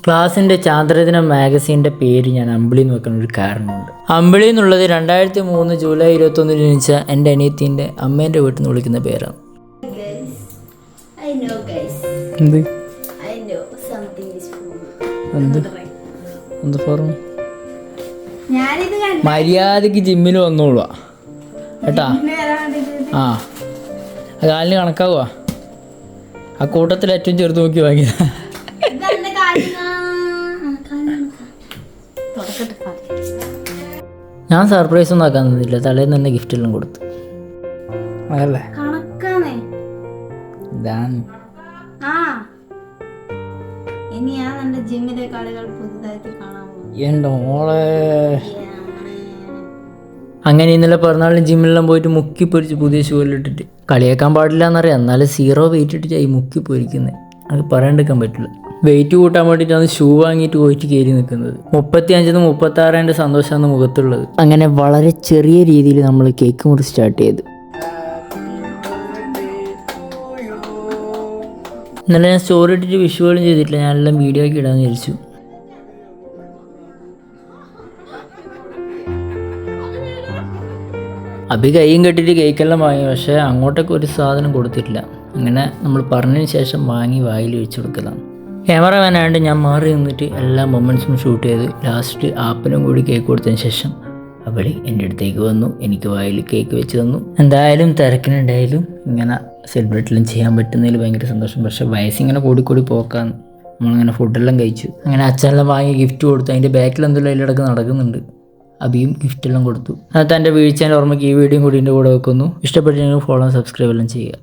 ക്ലാസ്സിൻ്റെ ചാന്ദ്രദിന മാഗസീൻ്റെ പേര് ഞാൻ അമ്പിളി എന്ന് വെക്കുന്ന ഒരു കാരണമുണ്ട്. അമ്പിളി എന്നുള്ളത് 2003 ജൂലൈ 21 ജനിച്ച എൻ്റെ അനിയത്തിൻ്റെ അമ്മേൻ്റെ വീട്ടിൽ നിന്ന് വിളിക്കുന്ന പേരാണ്. എന്ത് എന്ത് ഫോർമ മര്യാദക്ക് ജിമ്മിൽ വന്നോളുക കേട്ടാ. ആ കാലിന് കണക്കാവുക. ആ കൂട്ടത്തിൽ ഏറ്റവും ചെറുത് നോക്കി വാങ്ങിയതാ. ഞാൻ സർപ്രൈസ് ഒന്നും ആക്കാൻ തന്നില്ല, തലേന്ന് തന്നെ ഗിഫ്റ്റ് എല്ലാം കൊടുത്തു. അതല്ലേ ഇതാണ് എൻ്റെ മോളെ. അങ്ങനെ ഇന്നലെ പിറന്നാളിന് ജിമ്മിലെല്ലാം പോയിട്ട് മുക്കി പൊരിച്ച് പുതിയ ഷൂ എല്ലാം ഇട്ടിട്ട് കളിയാക്കാൻ പാടില്ല എന്നറിയാം, എന്നാലും 0 വെയിറ്റ് ഇട്ടിട്ട് ഈ മുക്കി പൊരിക്കുന്നത് അത് പറയാണ്ടിരിക്കാൻ പറ്റില്ല. വെയിറ്റ് കൂട്ടാൻ വേണ്ടിയിട്ടാണ് ഷൂ വാങ്ങിയിട്ട് പോയിട്ട് കയറി നിൽക്കുന്നത്. 35 36 എൻ്റെ സന്തോഷമാണ് മുഖത്തുള്ളത്. അങ്ങനെ വളരെ ചെറിയ രീതിയിൽ നമ്മൾ കേക്ക് മുറി സ്റ്റാർട്ട് ചെയ്തു. ഇന്നലെ ഞാൻ സ്റ്റോറി ഇട്ടിട്ട് വിഷുവലും ചെയ്തിട്ടില്ല, ഞാനെല്ലാം വീഡിയോ ആക്കി ഇടാമെന്ന് വിചാരിച്ചു. അഭി കൈയും കെട്ടിയിട്ട് കേക്കെല്ലാം വാങ്ങി, പക്ഷേ അങ്ങോട്ടേക്ക് ഒരു സാധനം കൊടുത്തിട്ടില്ല. അങ്ങനെ നമ്മൾ പറഞ്ഞതിന് ശേഷം വാങ്ങി വായിൽ വെച്ച് കൊടുക്കലാണ്. ക്യാമറമാൻ ആയതുകൊണ്ട് ഞാൻ മാറി നിന്നിട്ട് എല്ലാ മൊമെൻറ്റ്സും ഷൂട്ട് ചെയ്ത് ലാസ്റ്റ് ആപ്പിനും കൂടി കേക്ക് കൊടുത്തതിന് ശേഷം അവൾ എൻ്റെ അടുത്തേക്ക് വന്നു, എനിക്ക് വായിൽ കേക്ക് വെച്ച് തന്നു. എന്തായാലും തിരക്കിനുണ്ടായാലും ഇങ്ങനെ സെലിബ്രേറ്റെല്ലാം ചെയ്യാൻ പറ്റുന്നതിൽ ഭയങ്കര സന്തോഷം. പക്ഷേ വയസ്സിങ്ങനെ കൂടിക്കൂടി പോക്കാൻ നമ്മളിങ്ങനെ ഫുഡെല്ലാം കഴിച്ചു. അങ്ങനെ അച്ഛനെല്ലാം വാങ്ങി ഗിഫ്റ്റ് കൊടുത്തു. അതിൻ്റെ ബാക്കിൽ എന്തെല്ലാം അതിലിടക്ക് നടക്കുന്നുണ്ട്. അബിയും ഗിഫ്റ്റെല്ലാം കൊടുത്തു. അതിനകത്ത് എൻ്റെ വീഴ്ചേൻ്റെ ഓർമ്മയ്ക്ക് ഈ വീഡിയോയും കൂടി എൻ്റെ കൂടെ വെക്കുന്നു. ഇഷ്ടപ്പെട്ടെങ്കിൽ ഫോളോ സബ്സ്ക്രൈബ് എല്ലാം ചെയ്യുക.